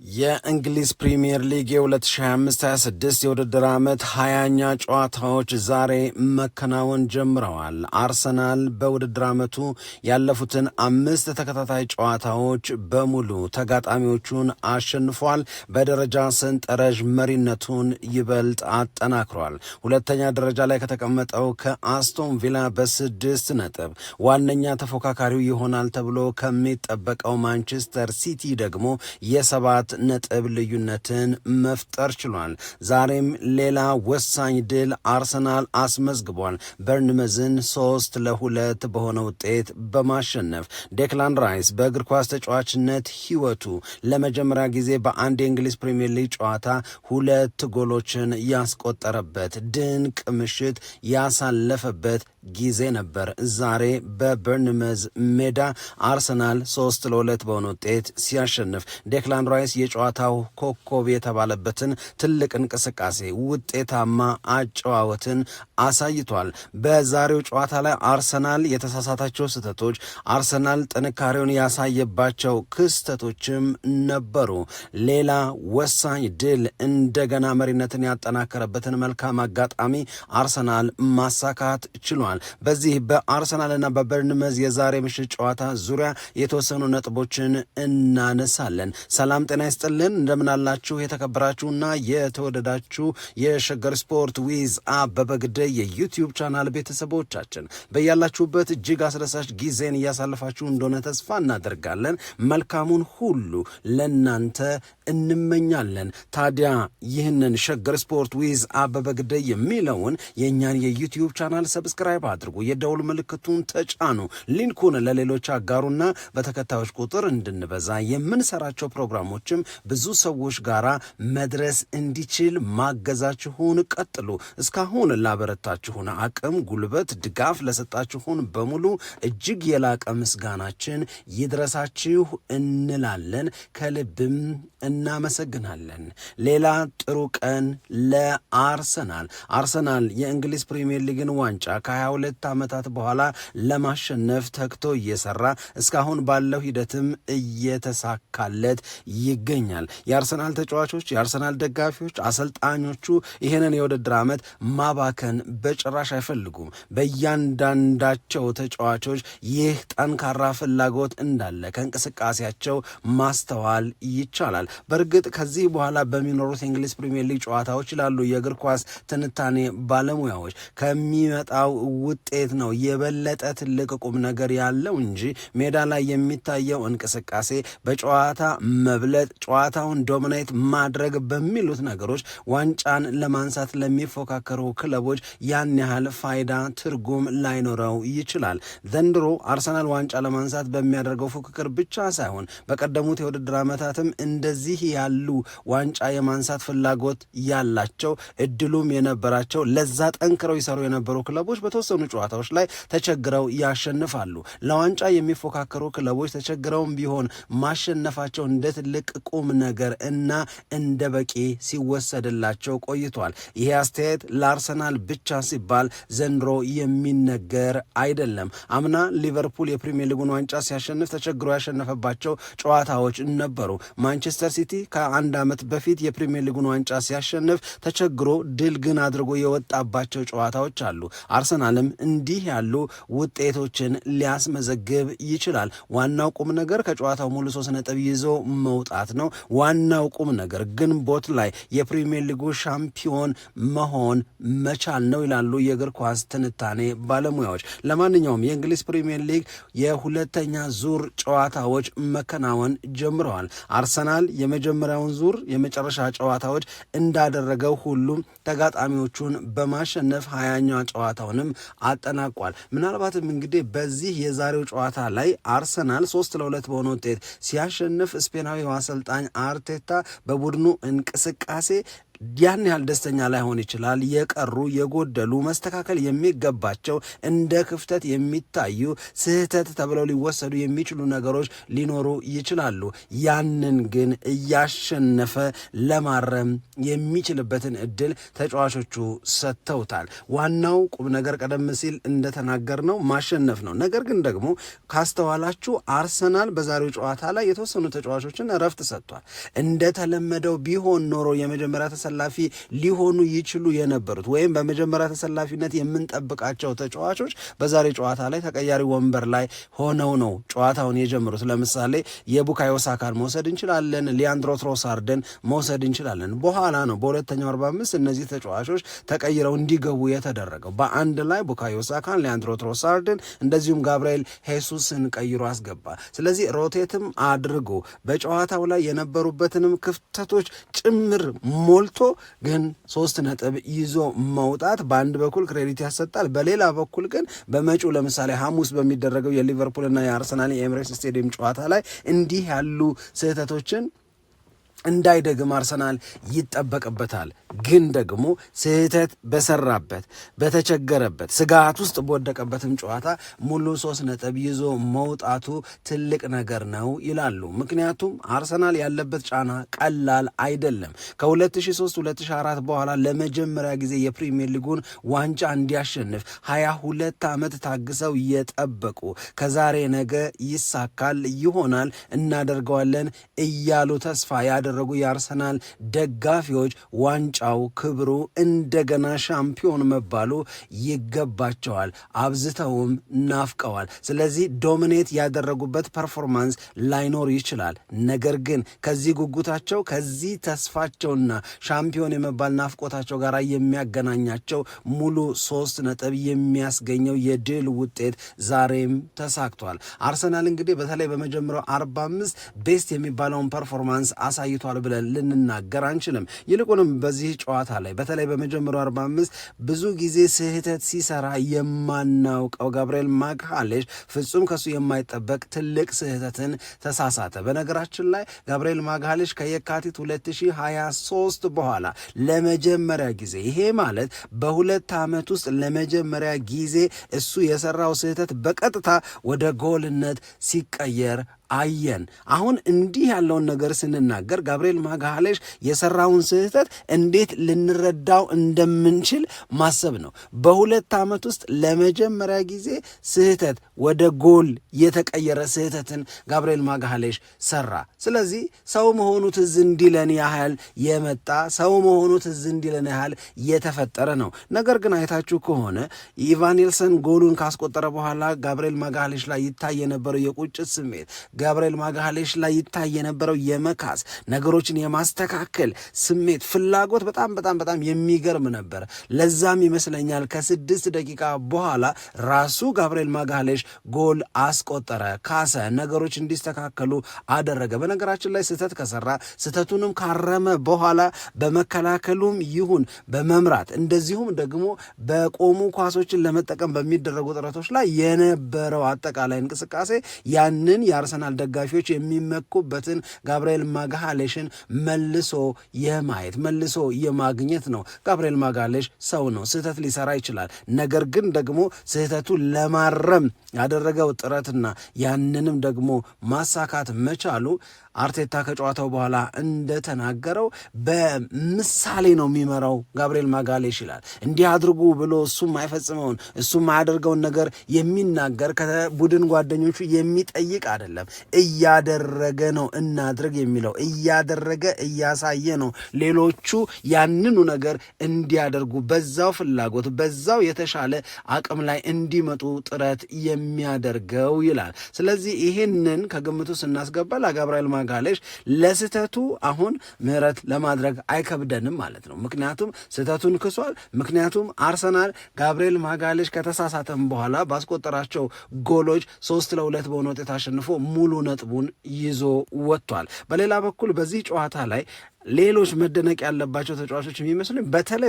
የእንግሊዝ ፕሪሚየር ሊግ የ2025-26 የውድድር ዓመት 20ኛ ጨዋታዎች ዛሬ መከናወን ጀምረዋል። አርሰናል በውድድር ዓመቱ ያለፉትን 5 ተከታታይ ጨዋታዎች በሙሉ ተጋጣሚዎቹን አሸንፏል። በደረጃ ሰንጠረዥ መሪነቱን ይበልጥ አጠናክሯል። ሁለተኛ ደረጃ ላይ ከተቀመጠው ከአስቶን ቪላ በ6 ነጥብ ዋነኛ ተፎካካሪው ይሆናል ተብሎ ከሚጠበቀው ማንቸስተር ሲቲ ደግሞ የ7 ነጥብ ልዩነትን መፍጠር ችሏል። ዛሬም ሌላ ወሳኝ ድል አርሰናል አስመዝግቧል። በርንመዝን 3-2 በሆነ ውጤት በማሸነፍ ዴክላን ራይስ በእግር ኳስ ተጫዋችነት ሕይወቱ ለመጀመሪያ ጊዜ በአንድ የእንግሊዝ ፕሪሚየር ሊግ ጨዋታ 2 ጎሎችን ያስቆጠረበት ድንቅ ምሽት ያሳለፈበት ጊዜ ነበር። ዛሬ በበርንመዝ ሜዳ አርሰናል 3-2 በሆነ ውጤት ሲያሸንፍ ዴክላን ራይስ የጨዋታው ኮከብ የተባለበትን ትልቅ እንቅስቃሴ ውጤታማ አጨዋወትን አሳይቷል። በዛሬው ጨዋታ ላይ አርሰናል የተሳሳታቸው ስህተቶች፣ አርሰናል ጥንካሬውን ያሳየባቸው ክስተቶችም ነበሩ። ሌላ ወሳኝ ድል እንደገና መሪነትን ያጠናከረበትን መልካም አጋጣሚ አርሰናል ማሳካት ችሏል። በዚህ በአርሰናልና በበርንመዝ የዛሬ ምሽት ጨዋታ ዙሪያ የተወሰኑ ነጥቦችን እናነሳለን። ሰላም ጤና ይስጥልን፣ እንደምናላችሁ የተከበራችሁና የተወደዳችሁ የሸገር ስፖርት ዊዝ አበበ ግደይ የዩቲዩብ ቻናል ቤተሰቦቻችን በያላችሁበት እጅግ አስደሳች ጊዜን እያሳለፋችሁ እንደሆነ ተስፋ እናደርጋለን። መልካሙን ሁሉ ለናንተ እንመኛለን። ታዲያ ይህንን ሸገር ስፖርት ዊዝ አበበ ግደይ የሚለውን የእኛን የዩቲዩብ ቻናል ሰብስክራይብ አድርጉ፣ የደውል ምልክቱን ተጫኑ፣ ሊንኩን ለሌሎች አጋሩና በተከታዮች ቁጥር እንድንበዛ የምንሰራቸው ፕሮግራሞችም ብዙ ሰዎች ጋር መድረስ እንዲችል ማገዛችሁን ቀጥሉ። እስካሁን ላበረታችሁን አቅም፣ ጉልበት፣ ድጋፍ ለሰጣችሁን በሙሉ እጅግ የላቀ ምስጋናችን ይድረሳችሁ እንላለን። ከልብም እናመሰግናለን። ሌላ ጥሩ ቀን ለአርሰናል። አርሰናል የእንግሊዝ ፕሪሚየር ሊግን ዋንጫ ከ22 ዓመታት በኋላ ለማሸነፍ ተግቶ እየሰራ እስካሁን ባለው ሂደትም እየተሳካለት ይገኛል። የአርሰናል ተጫዋቾች፣ የአርሰናል ደጋፊዎች፣ አሰልጣኞቹ ይህንን የውድድር ዓመት ማባከን በጭራሽ አይፈልጉም። በእያንዳንዳቸው ተጫዋቾች ይህ ጠንካራ ፍላጎት እንዳለ ከእንቅስቃሴያቸው ማስተዋል ይቻላል። በእርግጥ ከዚህ በኋላ በሚኖሩት የእንግሊዝ ፕሪሚየር ሊግ ጨዋታዎች ይላሉ የእግር ኳስ ትንታኔ ባለሙያዎች ከሚመጣው ውጤት ነው የበለጠ ትልቅ ቁም ነገር ያለው እንጂ ሜዳ ላይ የሚታየው እንቅስቃሴ በጨዋታ መብለጥ፣ ጨዋታውን ዶሚኔት ማድረግ በሚሉት ነገሮች ዋንጫን ለማንሳት ለሚፎካከሩ ክለቦች ያን ያህል ፋይዳ ትርጉም ላይኖረው ይችላል። ዘንድሮ አርሰናል ዋንጫ ለማንሳት በሚያደርገው ፉክክር ብቻ ሳይሆን በቀደሙት የውድድር ዓመታትም እንደዚህ ያሉ ዋንጫ የማንሳት ፍላጎት ያላቸው እድሉም የነበራቸው ለዛ ጠንክረው ይሰሩ የነበሩ ክለቦች በተወሰኑ ጨዋታዎች ላይ ተቸግረው ያሸንፋሉ። ለዋንጫ የሚፎካከሩ ክለቦች ተቸግረውም ቢሆን ማሸነፋቸው እንደ ትልቅ ቁም ነገር እና እንደ በቂ ሲወሰድላቸው ቆይቷል። ይሄ አስተያየት ለአርሰናል ብቻ ሲባል ዘንድሮ የሚነገር አይደለም። አምና ሊቨርፑል የፕሪሚየር ሊጉን ዋንጫ ሲያሸንፍ ተቸግሮ ያሸነፈባቸው ጨዋታዎች ነበሩ። ማንቸስተር ሲቲ ከአንድ ዓመት በፊት የፕሪሚየር ሊጉን ዋንጫ ሲያሸንፍ ተቸግሮ ድል ግን አድርጎ የወጣባቸው ጨዋታዎች አሉ። አርሰናልም እንዲህ ያሉ ውጤቶችን ሊያስመዘግብ ይችላል። ዋናው ቁም ነገር ከጨዋታው ሙሉ 3 ነጥብ ይዞ መውጣት ነው። ዋናው ቁም ነገር ግንቦት ላይ የፕሪሚየር ሊጉ ሻምፒዮን መሆን መቻል ነው ይላሉ የእግር ኳስ ትንታኔ ባለሙያዎች። ለማንኛውም የእንግሊዝ ፕሪሚየር ሊግ የሁለተኛ ዙር ጨዋታዎች መከናወን ጀምረዋል። አርሰናል የመጀመሪያውን ዙር የመጨረሻ ጨዋታዎች እንዳደረገው ሁሉም ተጋጣሚዎቹን በማሸነፍ 20ኛ ጨዋታውንም አጠናቋል። ምናልባትም እንግዲህ በዚህ የዛሬው ጨዋታ ላይ አርሰናል 3-2 በሆነ ውጤት ሲያሸንፍ ስፔናዊው አሰልጣኝ አርቴታ በቡድኑ እንቅስቃሴ ያን ያህል ደስተኛ ላይሆን ይችላል። የቀሩ የጎደሉ መስተካከል የሚገባቸው እንደ ክፍተት የሚታዩ ስህተት ተብለው ሊወሰዱ የሚችሉ ነገሮች ሊኖሩ ይችላሉ። ያንን ግን እያሸነፈ ለማረም የሚችልበትን እድል ተጫዋቾቹ ሰጥተውታል። ዋናው ቁም ነገር ቀደም ሲል እንደተናገርነው ማሸነፍ ነው። ነገር ግን ደግሞ ካስተዋላችሁ አርሰናል በዛሬው ጨዋታ ላይ የተወሰኑ ተጫዋቾችን እረፍት ሰጥቷል። እንደተለመደው ቢሆን ኖሮ የመጀመሪያ ተሰላፊ ሊሆኑ ይችሉ የነበሩት ወይም በመጀመሪያ ተሰላፊነት የምንጠብቃቸው ተጫዋቾች በዛሬ ጨዋታ ላይ ተቀያሪ ወንበር ላይ ሆነው ነው ጨዋታውን የጀመሩት። ለምሳሌ የቡካዮ ሳካን መውሰድ እንችላለን፣ ሊያንድሮ ትሮሳርድን መውሰድ እንችላለን። በኋላ ነው በሁለተኛው 45 እነዚህ ተጫዋቾች ተቀይረው እንዲገቡ የተደረገው። በአንድ ላይ ቡካዮ ሳካን፣ ሊያንድሮ ትሮሳርድን እንደዚሁም ጋብርኤል ሄሱስን ቀይሮ አስገባ። ስለዚህ ሮቴትም አድርጎ በጨዋታው ላይ የነበሩበትንም ክፍተቶች ጭምር ሞልቶ ግን 3 ነጥብ ይዞ መውጣት በአንድ በኩል ክሬዲት ያሰጣል። በሌላ በኩል ግን በመጪው ለምሳሌ ሐሙስ በሚደረገው የሊቨርፑልና የአርሰናል የኤምሬትስ ስቴዲየም ጨዋታ ላይ እንዲህ ያሉ ስህተቶችን እንዳይደግም አርሰናል ይጠበቅበታል። ግን ደግሞ ስህተት በሰራበት በተቸገረበት ስጋት ውስጥ በወደቀበትም ጨዋታ ሙሉ 3 ነጥብ ይዞ መውጣቱ ትልቅ ነገር ነው ይላሉ። ምክንያቱም አርሰናል ያለበት ጫና ቀላል አይደለም። ከ2003-2004 በኋላ ለመጀመሪያ ጊዜ የፕሪሚየር ሊጉን ዋንጫ እንዲያሸንፍ 22 ዓመት ታግሰው የጠበቁ ከዛሬ ነገ ይሳካል ይሆናል እናደርገዋለን እያሉ ተስፋ ያደረጉ የአርሰናል ደጋፊዎች ዋንጫው ክብሩ እንደገና ሻምፒዮን መባሉ ይገባቸዋል፣ አብዝተውም ናፍቀዋል። ስለዚህ ዶሚኔት ያደረጉበት ፐርፎርማንስ ላይኖር ይችላል። ነገር ግን ከዚህ ጉጉታቸው ከዚህ ተስፋቸውና ሻምፒዮን የመባል ናፍቆታቸው ጋር የሚያገናኛቸው ሙሉ 3 ነጥብ የሚያስገኘው የድል ውጤት ዛሬም ተሳክቷል። አርሰናል እንግዲህ በተለይ በመጀመሪያው 45 ቤስት የሚባለውን ፐርፎርማንስ አሳይቷል ብለን ልንናገር አንችልም። ይልቁንም በዚህ ጨዋታ ላይ በተለይ በመጀመሪያው 45 ብዙ ጊዜ ስህተት ሲሰራ የማናውቀው ጋብርኤል ማግሃሌሽ ፍጹም ከሱ የማይጠበቅ ትልቅ ስህተትን ተሳሳተ። በነገራችን ላይ ጋብርኤል ማግሃሌሽ ከየካቲት 2023 በኋላ ለመጀመሪያ ጊዜ ይሄ ማለት በ2 ዓመት ውስጥ ለመጀመሪያ ጊዜ እሱ የሰራው ስህተት በቀጥታ ወደ ጎልነት ሲቀየር አየን። አሁን እንዲህ ያለውን ነገር ስንናገር ጋብርኤል ማግሃሌሽ የሰራውን ስህተት እንዴት ልንረዳው እንደምንችል ማሰብ ነው። በ2 ዓመት ውስጥ ለመጀመሪያ ጊዜ ስህተት ወደ ጎል የተቀየረ ስህተትን ጋብርኤል ማግሃሌሽ ሰራ። ስለዚህ ሰው መሆኑ ትዝ እንዲለን ያህል የመጣ ሰው መሆኑ ትዝ እንዲለን ያህል የተፈጠረ ነው። ነገር ግን አይታችሁ ከሆነ ኢቫኒልሰን ጎሉን ካስቆጠረ በኋላ ጋብርኤል ማግሃሌሽ ላይ ይታይ የነበረው የቁጭት ስሜት፣ ጋብርኤል ማግሃሌሽ ላይ ይታይ የነበረው የመካስ ነገሮችን የማስተካከል ስሜት፣ ፍላጎት በጣም የሚገርም ነበር። ለዛም ይመስለኛል ከ6 ደቂቃ በኋላ ራሱ ጋብርኤል ማግሃሌሽ ጎል አስቆጠረ፣ ካሰ፣ ነገሮች እንዲስተካከሉ አደረገ። በነገራችን ላይ ስህተት ከሰራ ስህተቱንም ካረመ በኋላ በመከላከሉም ይሁን በመምራት እንደዚሁም ደግሞ በቆሙ ኳሶችን ለመጠቀም በሚደረጉ ጥረቶች ላይ የነበረው አጠቃላይ እንቅስቃሴ ያንን የአርሰናል ደጋፊዎች የሚመኩበትን ጋብርኤል ማግሃሌሽን መልሶ የማየት መልሶ የማግኘት ነው። ጋብርኤል ማግሃሌሽ ሰው ነው፣ ስህተት ሊሰራ ይችላል። ነገር ግን ደግሞ ስህተቱ ለማረም ያደረገው ጥረትና ያንንም ደግሞ ማሳካት መቻሉ አርቴታ ከጨዋታው በኋላ እንደተናገረው በምሳሌ ነው የሚመራው ጋብርኤል ማግሃሌሽ ይላል። እንዲህ አድርጉ ብሎ እሱም አይፈጽመውን እሱም አያደርገውን ነገር የሚናገር ከቡድን ጓደኞቹ የሚጠይቅ አይደለም። እያደረገ ነው እናድርግ የሚለው እያደረገ እያሳየ ነው ሌሎቹ ያንኑ ነገር እንዲያደርጉ በዛው ፍላጎት በዛው የተሻለ አቅም ላይ እንዲመጡ ጥረት የሚያደርገው ይላል። ስለዚህ ይህንን ከግምቱ ስናስገባ ለጋብርኤል ማግሃሌሽ ለስህተቱ አሁን ምህረት ለማድረግ አይከብደንም ማለት ነው። ምክንያቱም ስህተቱን ክሷል። ምክንያቱም አርሰናል ጋብርኤል ማግሃሌሽ ከተሳሳተም በኋላ ባስቆጠራቸው ጎሎች 3-2 በሆነ ውጤት አሸንፎ ሙሉ ነጥቡን ይዞ ወጥቷል። በሌላ በኩል በዚህ ጨዋታ ላይ ሌሎች መደነቅ ያለባቸው ተጫዋቾች የሚመስሉኝ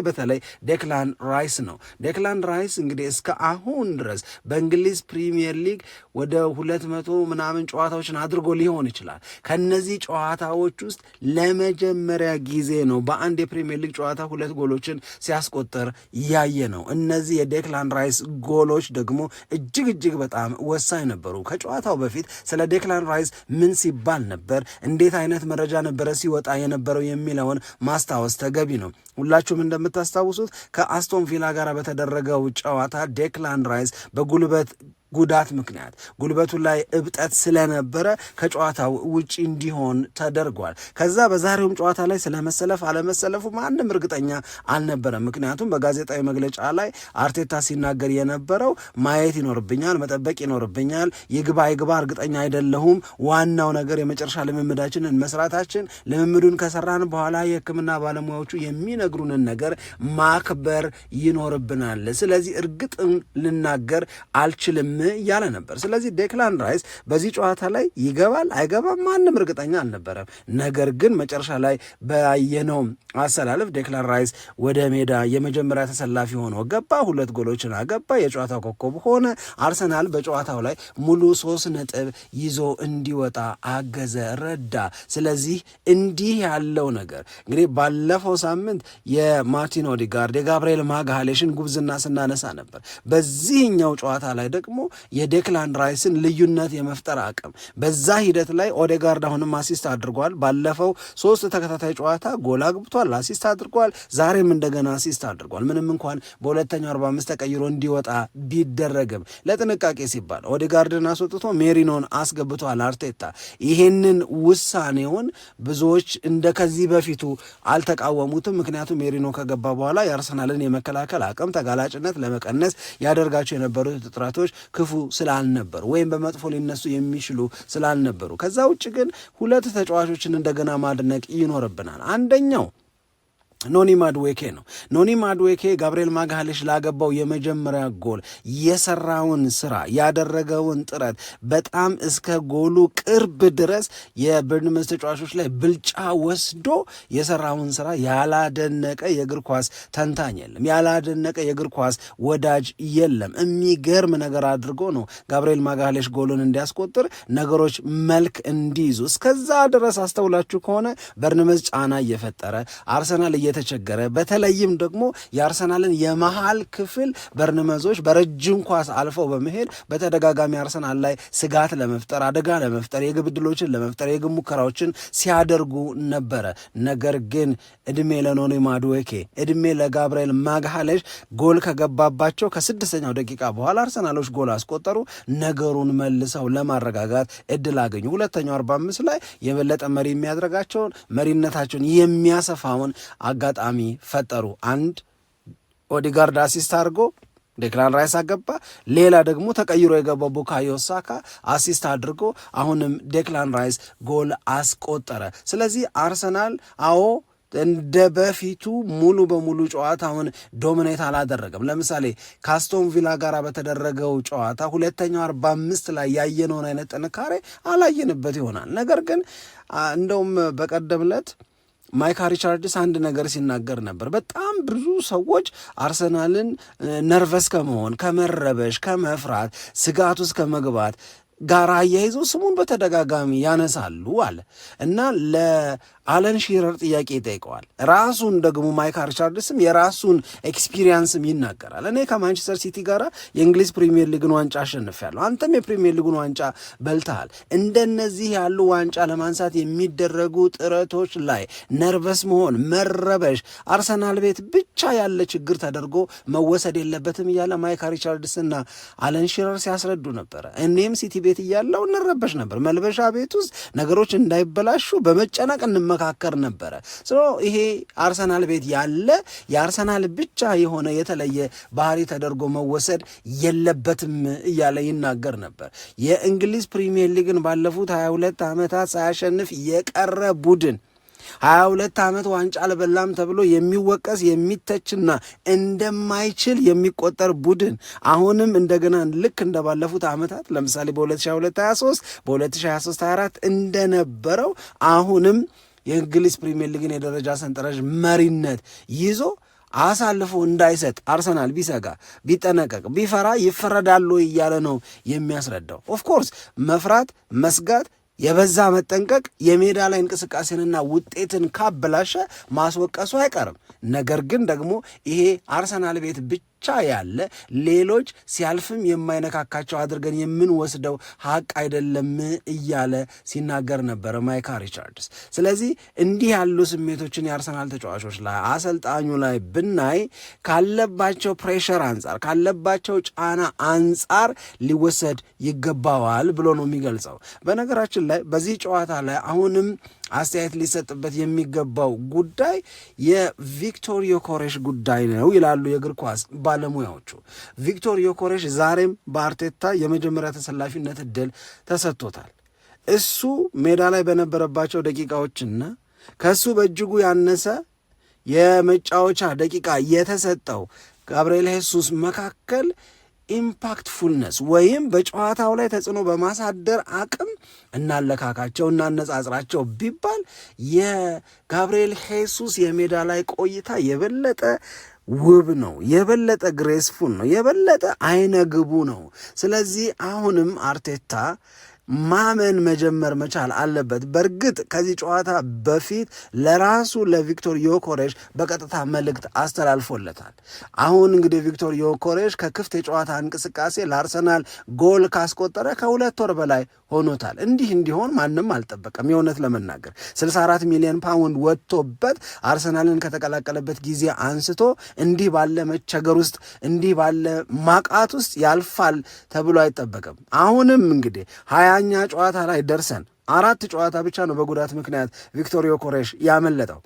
በተለይ ዴክላን ራይስ ነው። ዴክላን ራይስ እንግዲህ እስከ አሁን ድረስ በእንግሊዝ ፕሪሚየር ሊግ ወደ 200 ምናምን ጨዋታዎችን አድርጎ ሊሆን ይችላል። ከነዚህ ጨዋታዎች ውስጥ ለመጀመሪያ ጊዜ ነው በአንድ የፕሪሚየር ሊግ ጨዋታ 2 ጎሎችን ሲያስቆጠር ያየ ነው። እነዚህ የዴክላን ራይስ ጎሎች ደግሞ እጅግ በጣም ወሳኝ ነበሩ። ከጨዋታው በፊት ስለ ዴክላን ራይስ ምን ሲባል ነበር፣ እንዴት አይነት መረጃ ነበረ ሲወጣ የነበረው የሚለውን ማስታወስ ተገቢ ነው። ሁላችሁም እንደምታስታውሱት ከአስቶን ቪላ ጋር በተደረገው ጨዋታ ዴክላን ራይስ በጉልበት ጉዳት ምክንያት ጉልበቱ ላይ እብጠት ስለነበረ ከጨዋታው ውጪ እንዲሆን ተደርጓል። ከዛ በዛሬውም ጨዋታ ላይ ስለመሰለፍ አለመሰለፉ ማንም እርግጠኛ አልነበረም። ምክንያቱም በጋዜጣዊ መግለጫ ላይ አርቴታ ሲናገር የነበረው ማየት ይኖርብኛል፣ መጠበቅ ይኖርብኛል፣ ይግባ እርግጠኛ አይደለሁም፣ ዋናው ነገር የመጨረሻ ልምምዳችንን መስራታችን፣ ልምምዱን ከሰራን በኋላ የሕክምና ባለሙያዎቹ የሚነግሩንን ነገር ማክበር ይኖርብናል፣ ስለዚህ እርግጥም ልናገር አልችልም እያለ ነበር። ስለዚህ ዴክላን ራይስ በዚህ ጨዋታ ላይ ይገባል አይገባም ማንም እርግጠኛ አልነበረም። ነገር ግን መጨረሻ ላይ ባየነው አሰላለፍ ዴክላን ራይስ ወደ ሜዳ የመጀመሪያ ተሰላፊ ሆኖ ገባ፣ 2 ጎሎችን አገባ፣ የጨዋታው ኮከብ ሆነ። አርሰናል በጨዋታው ላይ ሙሉ 3 ነጥብ ይዞ እንዲወጣ አገዘ፣ ረዳ። ስለዚህ እንዲህ ያለው ነገር እንግዲህ ባለፈው ሳምንት የማርቲን ኦዴጋርድ የጋብርኤል ማግሃሌሽን ጉብዝና ስናነሳ ነበር። በዚህኛው ጨዋታ ላይ ደግሞ የዴክላን ራይስን ልዩነት የመፍጠር አቅም በዛ ሂደት ላይ ኦዴጋርድ አሁንም አሲስት አድርጓል። ባለፈው 3 ተከታታይ ጨዋታ ጎል አግብቷል፣ አሲስት አድርጓል። ዛሬም እንደገና አሲስት አድርጓል። ምንም እንኳን በሁለተኛው 45 ተቀይሮ እንዲወጣ ቢደረግም ለጥንቃቄ ሲባል ኦዴጋርድን አስወጥቶ ሜሪኖን አስገብቷል አርቴታ። ይሄንን ውሳኔውን ብዙዎች እንደ ከዚህ በፊቱ አልተቃወሙትም። ምክንያቱም ሜሪኖ ከገባ በኋላ የአርሰናልን የመከላከል አቅም ተጋላጭነት ለመቀነስ ያደርጋቸው የነበሩት ጥረቶች ክፉ ስላልነበሩ ወይም በመጥፎ ሊነሱ የሚችሉ ስላልነበሩ። ከዛ ውጭ ግን 2 ተጫዋቾችን እንደገና ማድነቅ ይኖርብናል። አንደኛው ኖኒ ማድዌኬ ነው። ኖኒ ማድዌኬ ጋብርኤል ማግሃሌሽ ላገባው የመጀመሪያ ጎል የሰራውን ስራ ያደረገውን ጥረት በጣም እስከ ጎሉ ቅርብ ድረስ የበርንመዝ ተጫዋቾች ላይ ብልጫ ወስዶ የሰራውን ስራ ያላደነቀ የእግር ኳስ ተንታኝ የለም፣ ያላደነቀ የእግር ኳስ ወዳጅ የለም። የሚገርም ነገር አድርጎ ነው ጋብርኤል ማግሃሌሽ ጎሉን እንዲያስቆጥር ነገሮች መልክ እንዲይዙ። እስከዛ ድረስ አስተውላችሁ ከሆነ በርንመዝ ጫና እየፈጠረ አርሰናል እየተቸገረ በተለይም ደግሞ የአርሰናልን የመሃል ክፍል በርንመዞች በረጅም ኳስ አልፈው በመሄድ በተደጋጋሚ አርሰናል ላይ ስጋት ለመፍጠር አደጋ ለመፍጠር የግብ ዕድሎችን ለመፍጠር የግብ ሙከራዎችን ሲያደርጉ ነበረ። ነገር ግን እድሜ ለኖኒ ማድዌኬ እድሜ ለጋብርኤል ማግሃሌሽ ጎል ከገባባቸው ከ6ኛው ደቂቃ በኋላ አርሰናሎች ጎል አስቆጠሩ። ነገሩን መልሰው ለማረጋጋት እድል አገኙ። ሁለተኛው 45 ላይ የበለጠ መሪ የሚያደርጋቸውን መሪነታቸውን የሚያሰፋውን አጋጣሚ ፈጠሩ። አንድ ኦዴጋርድ አሲስት አድርጎ ዴክላን ራይስ አገባ። ሌላ ደግሞ ተቀይሮ የገባው ቡካዮ ሳካ አሲስት አድርጎ አሁንም ዴክላን ራይስ ጎል አስቆጠረ። ስለዚህ አርሰናል እንደ በፊቱ ሙሉ በሙሉ ጨዋታውን ዶሚኔት አላደረገም። ለምሳሌ ካስቶን ቪላ ጋር በተደረገው ጨዋታ ሁለተኛው 45 ላይ ያየነውን አይነት ጥንካሬ አላየንበት ይሆናል። ነገር ግን እንደውም በቀደም ዕለት ማይካ ሪቻርድስ አንድ ነገር ሲናገር ነበር። በጣም ብዙ ሰዎች አርሰናልን ነርቨስ ከመሆን ከመረበሽ፣ ከመፍራት፣ ስጋት ውስጥ ከመግባት ጋር አያይዞ ስሙን በተደጋጋሚ ያነሳሉ አለ እና ለአለን ሺረር ጥያቄ ይጠይቀዋል። ራሱን ደግሞ ማይክ ሪቻርድስም የራሱን ኤክስፒሪየንስም ይናገራል። እኔ ከማንቸስተር ሲቲ ጋር የእንግሊዝ ፕሪሚየር ሊግን ዋንጫ አሸንፌያለሁ፣ አንተም የፕሪሚየር ሊግን ዋንጫ በልተሃል። እንደነዚህ ያሉ ዋንጫ ለማንሳት የሚደረጉ ጥረቶች ላይ ነርቨስ መሆን፣ መረበሽ አርሰናል ቤት ብቻ ያለ ችግር ተደርጎ መወሰድ የለበትም እያለ ማይክ ሪቻርድስና አለን ሺረር ሲያስረዱ ነበረ። እኔም ሲቲ ቤት እያለው እንረበሽ ነበር። መልበሻ ቤት ውስጥ ነገሮች እንዳይበላሹ በመጨነቅ እንመካከር ነበረ። ይሄ አርሰናል ቤት ያለ የአርሰናል ብቻ የሆነ የተለየ ባህሪ ተደርጎ መወሰድ የለበትም እያለ ይናገር ነበር። የእንግሊዝ ፕሪሚየር ሊግን ባለፉት 22 ዓመታት ሳያሸንፍ የቀረ ቡድን 22 ዓመት ዋንጫ አልበላም ተብሎ የሚወቀስ የሚተችና እንደማይችል የሚቆጠር ቡድን አሁንም እንደገና ልክ እንደባለፉት ዓመታት ለምሳሌ በ2022-23 በ2023-24 እንደነበረው አሁንም የእንግሊዝ ፕሪሚየር ሊግን የደረጃ ሰንጠረዥ መሪነት ይዞ አሳልፎ እንዳይሰጥ አርሰናል ቢሰጋ ቢጠነቀቅ ቢፈራ ይፈረዳሉ እያለ ነው የሚያስረዳው። ኦፍኮርስ መፍራት መስጋት የበዛ መጠንቀቅ የሜዳ ላይ እንቅስቃሴንና ውጤትን ካበላሸ ማስወቀሱ አይቀርም። ነገር ግን ደግሞ ይሄ አርሰናል ቤት ብቻ ያለ ሌሎች ሲያልፍም የማይነካካቸው አድርገን የምንወስደው ሀቅ አይደለም እያለ ሲናገር ነበረ ማይካ ሪቻርድስ። ስለዚህ እንዲህ ያሉ ስሜቶችን የአርሰናል ተጫዋቾች ላይ አሰልጣኙ ላይ ብናይ ካለባቸው ፕሬሸር አንጻር ካለባቸው ጫና አንጻር ሊወሰድ ይገባዋል ብሎ ነው የሚገልጸው። በነገራችን ላይ በዚህ ጨዋታ ላይ አሁንም አስተያየት ሊሰጥበት የሚገባው ጉዳይ የቪክቶር ዮኬሬሽ ጉዳይ ነው ይላሉ የእግር ኳስ ባለሙያዎቹ። ቪክቶር ዮኬሬሽ ዛሬም በአርቴታ የመጀመሪያ ተሰላፊነት እድል ተሰጥቶታል። እሱ ሜዳ ላይ በነበረባቸው ደቂቃዎችና ከሱ በእጅጉ ያነሰ የመጫወቻ ደቂቃ የተሰጠው ጋብርኤል ሄሱስ መካከል ኢምፓክትፉልነስ ወይም በጨዋታው ላይ ተጽዕኖ በማሳደር አቅም እናለካካቸው እናነጻጽራቸው ቢባል የጋብርኤል ሄሱስ የሜዳ ላይ ቆይታ የበለጠ ውብ ነው፣ የበለጠ ግሬስፉል ነው፣ የበለጠ አይነግቡ ነው። ስለዚህ አሁንም አርቴታ ማመን መጀመር መቻል አለበት። በእርግጥ ከዚህ ጨዋታ በፊት ለራሱ ለቪክቶር ዮኬሬሽ በቀጥታ መልእክት አስተላልፎለታል። አሁን እንግዲህ ቪክቶር ዮኬሬሽ ከክፍት የጨዋታ እንቅስቃሴ ለአርሰናል ጎል ካስቆጠረ ከ2 ወር በላይ ሆኖታል። እንዲህ እንዲሆን ማንም አልጠበቀም። የእውነት ለመናገር 64 ሚሊዮን ፓውንድ ወጥቶበት አርሰናልን ከተቀላቀለበት ጊዜ አንስቶ እንዲህ ባለ መቸገር ውስጥ እንዲህ ባለ ማቃት ውስጥ ያልፋል ተብሎ አይጠበቅም። አሁንም እንግዲህ 20ኛ ጨዋታ ላይ ደርሰን 4 ጨዋታ ብቻ ነው በጉዳት ምክንያት ቪክቶር ዮኬሬሽ ያመለጠው።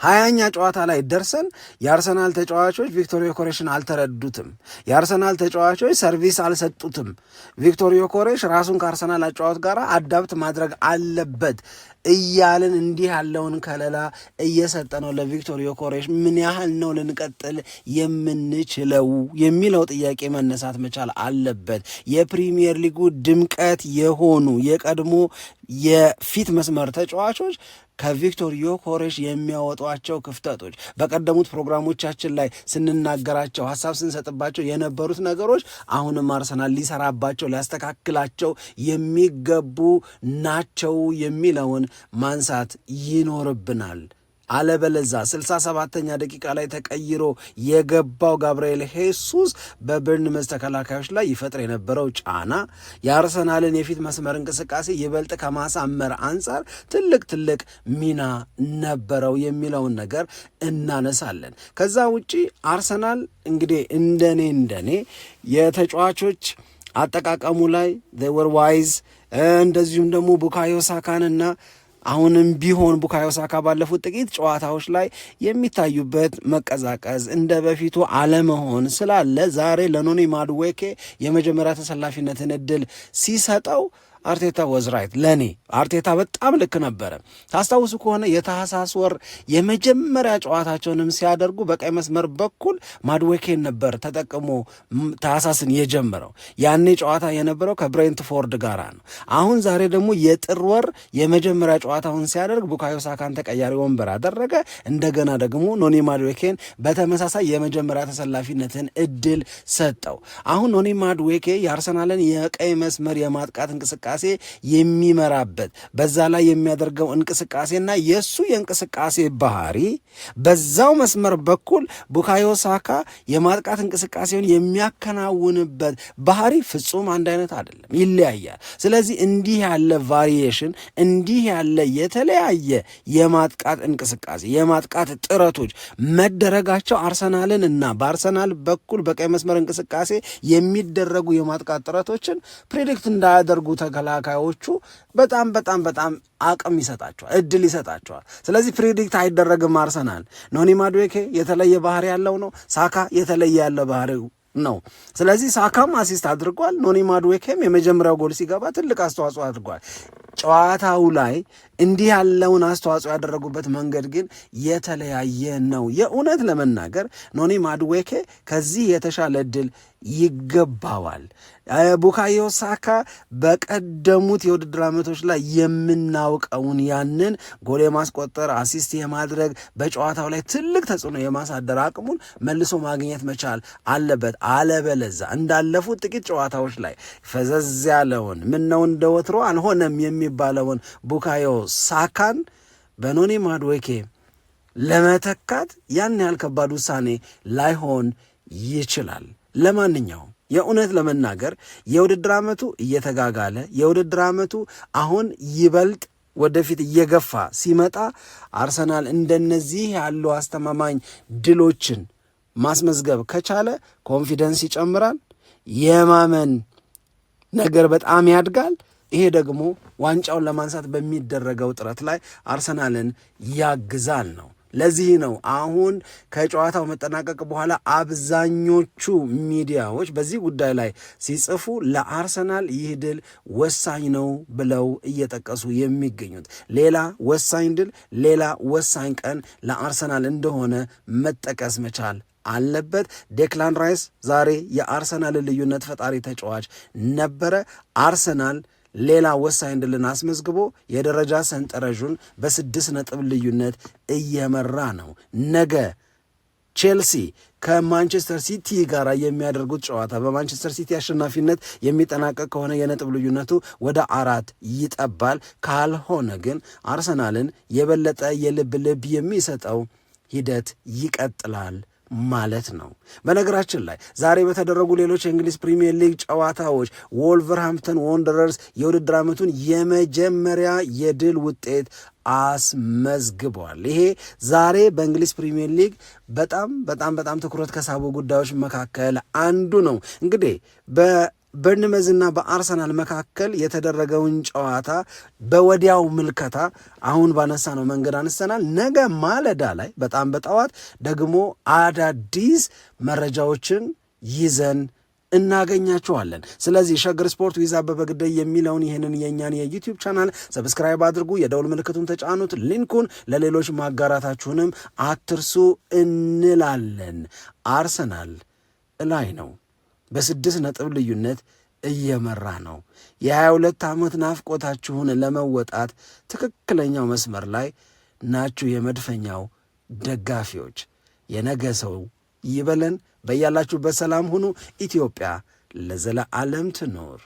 20ኛ ጨዋታ ላይ ደርሰን የአርሰናል ተጫዋቾች ቪክቶር ዮኬሬሽን አልተረዱትም። የአርሰናል ተጫዋቾች ሰርቪስ አልሰጡትም። ቪክቶር ዮኬሬሽ ራሱን ከአርሰናል አጫዋት ጋር አዳፕት ማድረግ አለበት እያልን እንዲህ ያለውን ከለላ እየሰጠ ነው ለቪክቶር ዮኬሬሽ። ምን ያህል ነው ልንቀጥል የምንችለው የሚለው ጥያቄ መነሳት መቻል አለበት። የፕሪሚየር ሊጉ ድምቀት የሆኑ የቀድሞ የፊት መስመር ተጫዋቾች ከቪክቶር ዮኬሬሽ የሚያወጧቸው ክፍተቶች በቀደሙት ፕሮግራሞቻችን ላይ ስንናገራቸው ሀሳብ ስንሰጥባቸው የነበሩት ነገሮች አሁንም አርሰናል ሊሰራባቸው ሊያስተካክላቸው የሚገቡ ናቸው የሚለውን ማንሳት ይኖርብናል። አለበለዛ 67ኛ ደቂቃ ላይ ተቀይሮ የገባው ጋብርኤል ሄሱስ በበርንመዝ ተከላካዮች ላይ ይፈጥር የነበረው ጫና የአርሰናልን የፊት መስመር እንቅስቃሴ ይበልጥ ከማሳመር አንጻር ትልቅ ሚና ነበረው የሚለውን ነገር እናነሳለን። ከዛ ውጪ አርሰናል እንግዲህ እንደኔ የተጫዋቾች አጠቃቀሙ ላይ they were wise እንደዚሁም ደግሞ ቡካዮ ሳካንና አሁንም ቢሆን ቡካዮ ሳካ ባለፉት ጥቂት ጨዋታዎች ላይ የሚታዩበት መቀዛቀዝ እንደ በፊቱ አለመሆን ስላለ ዛሬ ለኖኒ ማዱዌኬ የመጀመሪያ ተሰላፊነትን እድል ሲሰጠው አርቴታ ወዝ ራይት። ለኔ አርቴታ በጣም ልክ ነበረ። ታስታውሱ ከሆነ የታህሳስ ወር የመጀመሪያ ጨዋታቸውንም ሲያደርጉ በቀይ መስመር በኩል ማድዌኬን ነበር ተጠቅሞ ታህሳስን የጀመረው። ያኔ ጨዋታ የነበረው ከብሬንትፎርድ ጋራ ነው። አሁን ዛሬ ደግሞ የጥር ወር የመጀመሪያ ጨዋታውን ሲያደርግ ቡካዮ ሳካን ተቀያሪ ወንበር አደረገ። እንደገና ደግሞ ኖኒ ማድዌኬን በተመሳሳይ የመጀመሪያ ተሰላፊነትን እድል ሰጠው። አሁን ኖኒ ማድዌኬ የአርሰናልን የቀይ መስመር የማጥቃት እንቅስቃሴ የሚመራበት በዛ ላይ የሚያደርገው እንቅስቃሴና የሱ የእንቅስቃሴ ባህሪ በዛው መስመር በኩል ቡካዮ ሳካ የማጥቃት እንቅስቃሴውን የሚያከናውንበት ባህሪ ፍጹም አንድ አይነት አይደለም፣ ይለያያል። ስለዚህ እንዲህ ያለ ቫሪዬሽን እንዲህ ያለ የተለያየ የማጥቃት እንቅስቃሴ የማጥቃት ጥረቶች መደረጋቸው አርሰናልን እና በአርሰናል በኩል በቀይ መስመር እንቅስቃሴ የሚደረጉ የማጥቃት ጥረቶችን ፕሬዲክት እንዳያደርጉ ተከላካዮቹ በጣም አቅም ይሰጣቸዋል፣ እድል ይሰጣቸዋል። ስለዚህ ፕሬዲክት አይደረግም። አርሰናል ኖኒ ማዱዌኬ የተለየ ባህሪ ያለው ነው፣ ሳካ የተለየ ያለ ባህሪ ነው። ስለዚህ ሳካም አሲስት አድርጓል፣ ኖኒ ማዱዌኬም የመጀመሪያው ጎል ሲገባ ትልቅ አስተዋጽኦ አድርጓል። ጨዋታው ላይ እንዲህ ያለውን አስተዋጽኦ ያደረጉበት መንገድ ግን የተለያየ ነው። የእውነት ለመናገር ኖኒ ማዱዌኬ ከዚህ የተሻለ እድል ይገባዋል። ቡካዮ ሳካ በቀደሙት የውድድር ዓመቶች ላይ የምናውቀውን ያንን ጎል የማስቆጠር አሲስት የማድረግ በጨዋታው ላይ ትልቅ ተጽዕኖ የማሳደር አቅሙን መልሶ ማግኘት መቻል አለበት። አለበለዛ እንዳለፉት ጥቂት ጨዋታዎች ላይ ፈዘዝ ያለውን ምነው እንደ ወትሮ አልሆነም የሚባለውን ቡካዮ ሳካን በኖኒ ማድዌኬ ለመተካት ያን ያህል ከባድ ውሳኔ ላይሆን ይችላል። ለማንኛውም የእውነት ለመናገር የውድድር ዓመቱ እየተጋጋለ የውድድር ዓመቱ አሁን ይበልጥ ወደፊት እየገፋ ሲመጣ አርሰናል እንደነዚህ ያሉ አስተማማኝ ድሎችን ማስመዝገብ ከቻለ ኮንፊደንስ ይጨምራል፣ የማመን ነገር በጣም ያድጋል። ይሄ ደግሞ ዋንጫውን ለማንሳት በሚደረገው ጥረት ላይ አርሰናልን ያግዛል ነው። ለዚህ ነው አሁን ከጨዋታው መጠናቀቅ በኋላ አብዛኞቹ ሚዲያዎች በዚህ ጉዳይ ላይ ሲጽፉ ለአርሰናል ይህ ድል ወሳኝ ነው ብለው እየጠቀሱ የሚገኙት። ሌላ ወሳኝ ድል፣ ሌላ ወሳኝ ቀን ለአርሰናል እንደሆነ መጠቀስ መቻል አለበት። ዴክላን ራይስ ዛሬ የአርሰናል ልዩነት ፈጣሪ ተጫዋች ነበረ። አርሰናል ሌላ ወሳኝ ድልን አስመዝግቦ የደረጃ ሰንጠረዡን በ6 ነጥብ ልዩነት እየመራ ነው። ነገ ቼልሲ ከማንቸስተር ሲቲ ጋር የሚያደርጉት ጨዋታ በማንቸስተር ሲቲ አሸናፊነት የሚጠናቀቅ ከሆነ የነጥብ ልዩነቱ ወደ 4 ይጠባል። ካልሆነ ግን አርሰናልን የበለጠ የልብ ልብ የሚሰጠው ሂደት ይቀጥላል ማለት ነው። በነገራችን ላይ ዛሬ በተደረጉ ሌሎች የእንግሊዝ ፕሪሚየር ሊግ ጨዋታዎች ወልቨርሃምፕተን ወንደረርስ የውድድር ዓመቱን የመጀመሪያ የድል ውጤት አስመዝግቧል። ይሄ ዛሬ በእንግሊዝ ፕሪሚየር ሊግ በጣም ትኩረት ከሳቡ ጉዳዮች መካከል አንዱ ነው። እንግዲህ በበርንመዝና በአርሰናል መካከል የተደረገውን ጨዋታ በወዲያው ምልከታ አሁን ባነሳ ነው መንገድ አንስተናል። ነገ ማለዳ ላይ በጣም በጠዋት ደግሞ አዳዲስ መረጃዎችን ይዘን እናገኛችኋለን። ስለዚህ ሸገር ስፖርት ዊዝ አበበ ግደይ የሚለውን ይህንን የእኛን የዩቲዩብ ቻናል ሰብስክራይብ አድርጉ፣ የደውል ምልክቱን ተጫኑት፣ ሊንኩን ለሌሎች ማጋራታችሁንም አትርሱ እንላለን። አርሰናል ላይ ነው በ6 ነጥብ ልዩነት እየመራ ነው። የ22 ዓመት ናፍቆታችሁን ለመወጣት ትክክለኛው መስመር ላይ ናችሁ። የመድፈኛው ደጋፊዎች የነገ ሰው ይበለን። በያላችሁበት ሰላም ሁኑ። ኢትዮጵያ ለዘለዓለም ትኖር።